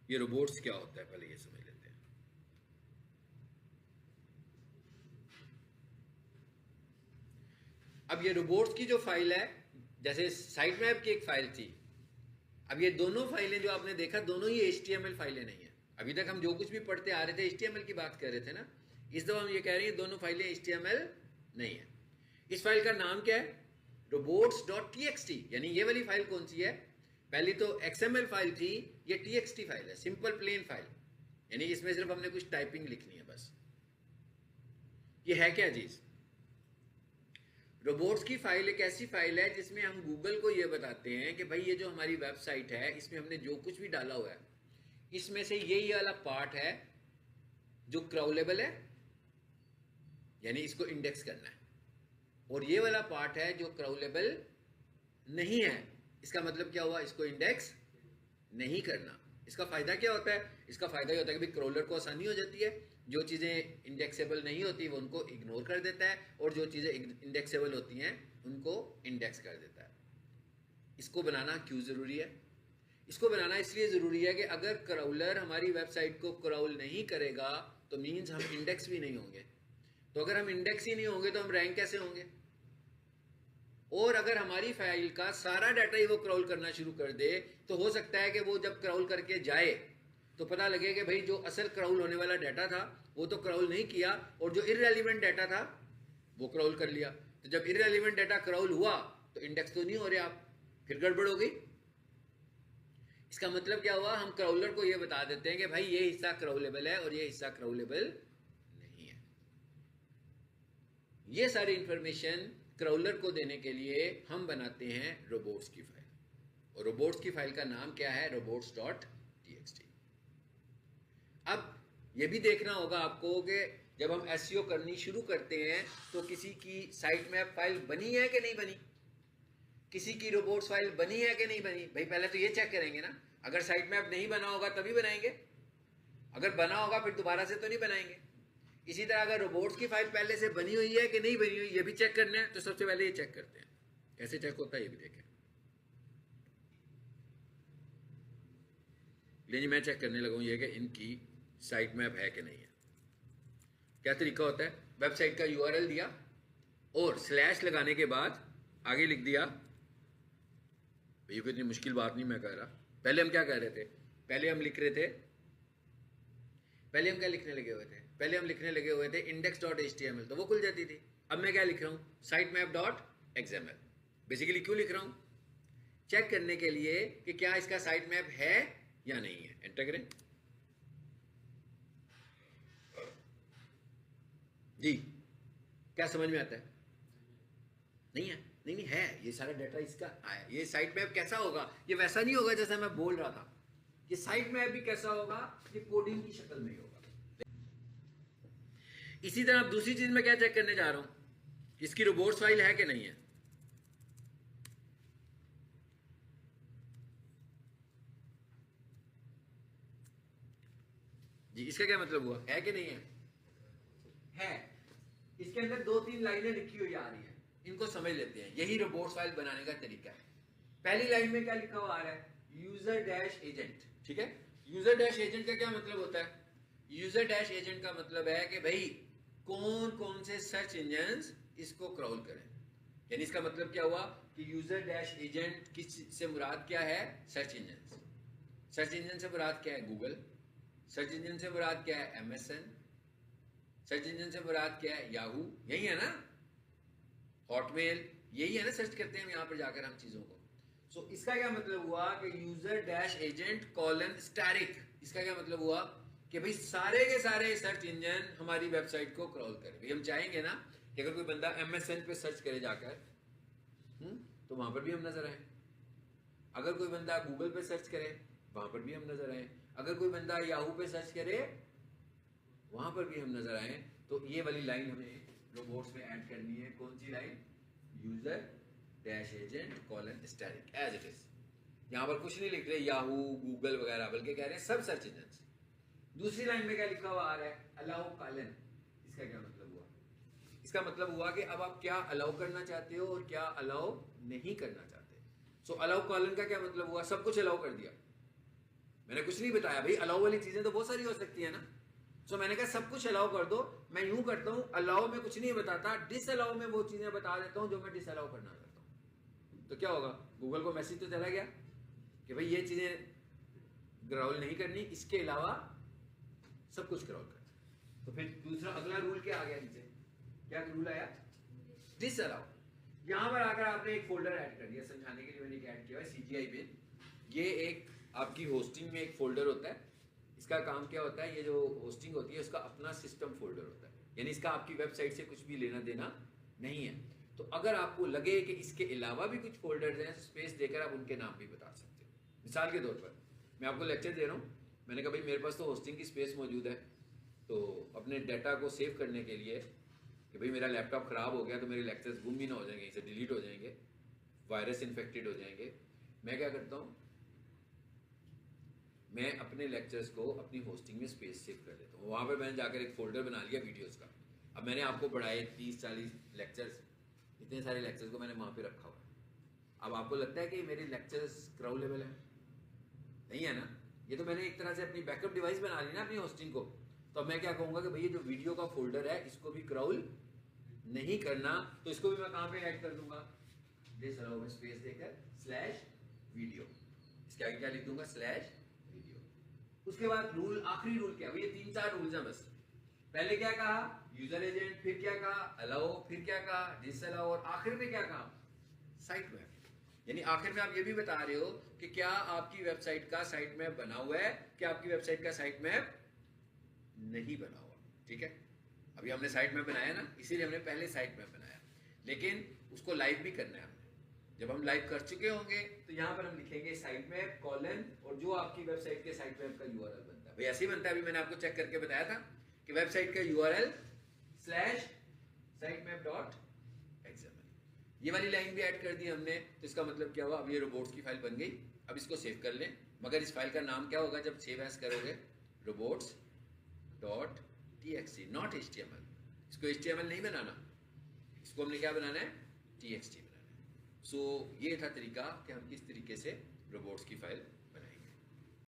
ये रोबोट्स क्या होता है पहले ये समझ लेते हैं। अब ये रोबोट्स की जो फाइल है, जैसे साइट मैप की एक फाइल थी, अब ये दोनों फाइलें जो आपने देखा दोनों ही HTML फाइलें नहीं है। अभी तक हम जो कुछ भी पढ़ते आ रहे थे HTML की बात कर रहे थे ना, इस दफा हम ये कह रहे हैं दोनों फाइलें HTML नहीं है। इस फाइल का नाम क्या है? robots.txt। यानी ये वाली फाइल कौन सी है? पहली तो XML फाइल थी, ये TXT फाइल है, सिंपल प्लेन फाइल। यानी इसमें सिर्फ हमने कुछ टाइपिंग लिखनी है बस। ये है क्या चीज? रोबोट्स की फाइल एक ऐसी फाइल है जिसमें हम गूगल को यह बताते हैं कि भाई ये जो हमारी वेबसाइट है इसमें हमने जो कुछ भी डाला हुआ है इसमें से ये वाला पार्ट है जो क्राउलेबल है, यानी इसको इंडेक्स करना है, और ये वाला पार्ट है जो क्राउलेबल नहीं है। इसका मतलब क्या हुआ? इसको इंडेक्स नहीं करना। इसका फायदा क्या होता है? इसका फायदा ये होता है कि क्रोलर को आसानी हो जाती है, जो चीजें इंडेक्सेबल नहीं होती वो उनको इग्नोर कर देता है, और जो चीजें इंडेक्सेबल होती हैं उनको इंडेक्स कर देता है। इसको बनाना क्यों जरूरी है? इसको बनाना इसलिए जरूरी है कि अगर क्राउलर हमारी वेबसाइट को क्राउल नहीं करेगा तो मीन्स हम इंडेक्स भी नहीं होंगे। तो अगर हम इंडेक्स ही नहीं होंगे तो हम रैंक कैसे होंगे? और अगर हमारी फाइल का सारा डाटा ही वो क्राउल करना शुरू कर दे तो हो सकता है कि वो जब क्राउल करके जाए तो पता लगे कि भाई जो असल क्राउल होने वाला डाटा था वो तो क्राउल नहीं किया, और जो इररेलेवेंट डाटा था वो क्राउल कर लिया। तो जब इररेलेवेंट डाटा क्राउल हुआ तो इंडेक्स तो नहीं हो रहे आप, फिर गड़बड़ हो गई। इसका मतलब क्या हुआ? हम क्राउलर को यह बता देते हैं कि भाई ये हिस्सा क्राउलेबल है और ये हिस्सा क्राउलेबल नहीं है। ये सारी इंफॉर्मेशन क्राउलर को देने के लिए हम बनाते हैं रोबोट्स की फाइल, और रोबोट्स की फाइल का नाम क्या है? robots.txt। अब यह भी देखना होगा आपको कि जब हम एसईओ करनी शुरू करते हैं तो किसी की साइट मैप फाइल बनी है कि नहीं बनी, किसी की रोबोट्स फाइल बनी है कि नहीं बनी। भाई पहले तो ये चेक करेंगे ना, अगर साइट मैप नहीं बना होगा तभी बनाएंगे, अगर बना होगा फिर दोबारा से तो नहीं बनाएंगे। इसी तरह अगर रोबोट्स की फाइल पहले से बनी हुई है कि नहीं बनी हुई ये भी चेक करना है, तो सबसे पहले ये चेक करते हैं। कैसे चेक होता है ये भी देखें। लेकिन मैं चेक करने लगा हूं ये कि इनकी साइट मैप है कि नहीं है। क्या तरीका होता है? वेबसाइट का यूआरएल दिया और स्लैश लगाने के बाद आगे लिख दिया। ये कोई इतनी मुश्किल बात नहीं मैं कह रहा। पहले हम क्या कह रहे थे? पहले हम लिख रहे थे, पहले हम क्या लिखने लगे हुए थे? पहले हम लिखने लगे हुए थे index.html, तो वो खुल जाती थी। अब मैं क्या लिख रहा हूं? sitemap.xml। बेसिकली क्यों लिख रहा हूं? चेक करने के लिए कि क्या इसका साइट मैप है या नहीं है। एंटर करें जी। क्या समझ में आता है? नहीं है? नहीं नहीं है, ये सारा डाटा इसका आया। ये साइट मैप कैसा होगा? ये वैसा नहीं होगा जैसा मैं बोल रहा था। ये साइट मैप भी कैसा होगा? ये कोडिंग की शक्ल में ही होगा। इसी तरह अब दूसरी चीज मैं क्या चेक करने जा रहा हूं, इसकी रोबोट्स फाइल है कि नहीं है। जी, इसका क्या मतलब हुआ? है कि नहीं है? है। इसके अंदर 2-3 लाइनें लिखी हुई आ रही है, इनको समझ लेते हैं। यही रोबोट्स फाइल बनाने का तरीका है। पहली लाइन में क्या लिखा हुआ आ रहा है? User dash agent. ठीक है, यूजर डैश एजेंट का क्या मतलब होता है? यूजर डैश एजेंट का मतलब है कि भाई कौन कौन से सर्च इंजन इसको क्राउल करें। यानी इसका मतलब क्या हुआ कि यूजर डैश एजेंट किस से मुराद क्या है? Search engine. सर्च इंजन से मुराद क्या है? गूगल। सर्च इंजन से मुराद क्या है? MSN। सर्च इंजन से मुराद क्या है? याहू। यही है ना? हॉटमेल, यही है ना? सर्च करते हैं हम यहां पर जाकर हम चीजों को। सो इसका क्या मतलब हुआ कि user dash agent colon asterisk. इसका क्या मतलब हुआ कि भाई सारे के सारे सर्च इंजन हमारी वेबसाइट को क्रॉल करें। भाई हम चाहेंगे ना कि अगर कोई बंदा MSN पे सर्च करे जाकर तो वहां पर भी हम नजर आए, अगर कोई बंदा गूगल पे सर्च करे वहां पर भी हम नजर आए, अगर कोई बंदा याहू पे सर्च करे वहां पर भी हम नजर आए। तो ये वाली लाइन हमें रोबोट्स में ऐड करनी है। कौन सी line? User dash agent colon asterisk as it is. यहां पर कुछ नहीं लिख रहे याहू गूगल वगैरह, बल्कि कह रहे हैं सब सर्च इंजन। दूसरी लाइन में क्या लिखा हुआ आ रहा है? Allow colon. इसका क्या मतलब हुआ? इसका मतलब हुआ कि अब आप क्या अलाउ करना चाहते हो और क्या अलाउ नहीं करना चाहते। सो अलाउ कॉलन का क्या मतलब हुआ? सब कुछ अलाउ कर दिया। मैंने कुछ नहीं बताया भाई, अलाउ वाली चीजें तो बहुत सारी हो सकती है ना। सो मैंने कहा सब कुछ अलाउ कर दो। मैं यूं करता हूं, अलाउ में कुछ नहीं बताता, डिसअलाउ में वो चीजें बता देता हूं जो मैं डिसअलाउ करना चाहता हूं। तो क्या होगा, गूगल को मैसेज तो चला गया कि भाई ये चीजें ग्राउल नहीं करनी, इसके अलावा सब कुछ ग्राउल करना। तो फिर दूसरा अगला रूल क्या आ गया नीचे, क्या रूल आया, डिसअलाउ। यहां पर आकर आपने एक फोल्डर ऐड कर दिया, समझाने के लिए मैंने क्या ऐड किया है, CGI बिन। ये एक आपकी होस्टिंग में एक फोल्डर होता है। इसका काम क्या होता है, ये जो होस्टिंग होती है उसका अपना सिस्टम फोल्डर होता है, यानी इसका आपकी वेबसाइट से कुछ भी लेना देना नहीं है। तो अगर आपको लगे कि इसके अलावा भी कुछ फोल्डर्स हैं, स्पेस देकर आप उनके नाम भी बता सकते हो। मिसाल के तौर पर मैं आपको लेक्चर दे रहा हूँ, मैंने कहा भाई मेरे पास तो होस्टिंग की स्पेस मौजूद है, तो अपने डाटा को सेव करने के लिए कि भाई मेरा लैपटॉप ख़राब हो गया तो मेरे लेक्चर्स गुम भी ना हो जाएंगे, इसे डिलीट हो जाएंगे, वायरस इन्फेक्टेड हो जाएंगे, मैं क्या करता हूँ, मैं अपने लेक्चर्स को अपनी होस्टिंग में स्पेस सेव कर देता हूँ। वहाँ पर मैंने जाकर एक फोल्डर बना लिया वीडियोस का। अब मैंने आपको पढ़ाए 30-40 लेक्चर्स, इतने सारे लेक्चर्स को मैंने वहाँ पे रखा हुआ है। अब आपको लगता है कि मेरे लेक्चर्स क्राउलेबल है? नहीं है ना। ये तो मैंने एक तरह से अपनी बैकअप डिवाइस बना ली ना अपनी होस्टिंग को। तो अब मैं क्या कहूँगा कि भैया जो वीडियो का फोल्डर है इसको भी क्राउल नहीं करना, तो इसको भी मैं कहाँ पे ऐड कर दूंगा, डिसअलाउ में स्पेस देकर /वीडियो। इसके आगे क्या लिख दूंगा, /वीडियो। उसके बाद रूल, आखिरी रूल क्या, ये 3-4 रूल्स हैं बस। पहले क्या कहा, यूजर एजेंट, फिर क्या कहा, अलाउ, फिर क्या कहा, डिसअलाउ, और आखिर में क्या कहा, साइट मैप। यानी आखिर में आप ये भी बता रहे हो कि क्या आपकी वेबसाइट का साइट मैप बना हुआ है, क्या आपकी वेबसाइट का साइट मैप नहीं बना हुआ। ठीक है, अभी हमने साइट मैप बनाया ना, इसीलिए हमने पहले साइट मैप बनाया, लेकिन उसको लाइव भी करना है हमने। जब हम लाइव कर चुके होंगे तो यहाँ पर हम लिखेंगे साइट मैप कॉलन, और जो आपकी वेबसाइट के साइट मैप का यूआरएल बनता है, भाई ऐसे ही बनता है। अभी मैंने आपको चेक करके बताया था कि वेबसाइट का यूआरएल /sitemapp.xml, ये वाली लाइन भी ऐड कर दी हमने। तो इसका मतलब क्या हुआ, अब ये रोबोट्स की फाइल बन गई। अब इसको सेव कर लें, मगर इस फाइल का नाम क्या होगा जब सेव एज करोगे, robots.txt, नॉट HTML। इसको HTML नहीं बनाना, इसको हमने क्या बनाना है, TXT बनाना है। सो ये था तरीका कि हम किस तरीके से रोबोट्स की फाइल